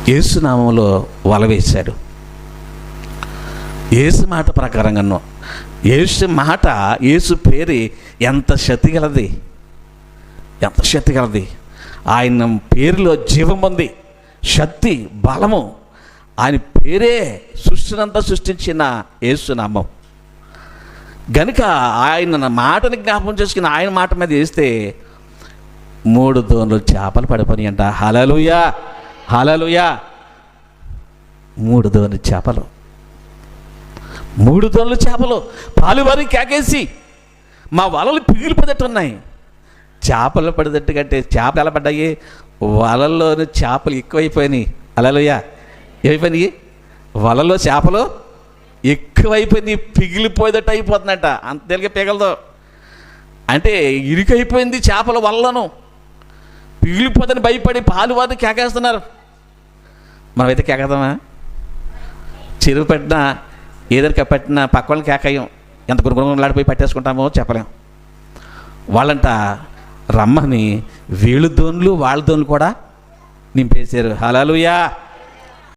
యేసు నామంలో వల వేశాడు. యేసు మాట ప్రకారంగాను, యేసు మాట, యేసు పేరు ఎంత శక్తి గలది, ఎంత శక్తి గలది. ఆయన పేరులో జీవం ఉంది, శక్తి, బలము. ఆయన పేరే సృష్టినంతా సృష్టించిన యేసు నామం గనుక ఆయన మాటని జ్ఞాపకం చేసుకుని ఆయన మాట మీద వేస్తే 3 దోణులు చేపలు పడిపోయి అంట. హల్లెలూయా, హల్లెలూయా. 3 దోణులు చేపలు, 3 దోణులు చేపలు పాలువారి కేకేసి మా వలలు పిగిలిపోయేటట్టున్నాయి. చేపలు పడేటట్టు కంటే చేపలు ఎలా పడ్డాయి? వలల్లోని చేపలు ఎక్కువైపోయినాయి. హల్లెలూయా. ఏమైపోయినాయి? వలలో చేపలు ఎక్కువైపోయింది, పిగిలిపోయేటట్టు అయిపోతుందట. అంత తేలిక పిగలదు అంటే ఇరుకైపోయింది చేపల వల్లను, పిగిలిపోతుందని భయపడి పాలువారు కేకేస్తున్నారు. మనమైతే కేకేద్దామా? చెరువు పెట్టినా ఏదైనా పెట్టినా పక్క వాళ్ళని కేకాయం, ఎంత గురుగులాడిపోయి పట్టేసుకుంటామో చెప్పలేం. వాళ్ళంట రమ్మని వీళ్ళు దోన్లు వాళ్ళ దోన్లు కూడా నింపేశారు. హల్లెలూయా.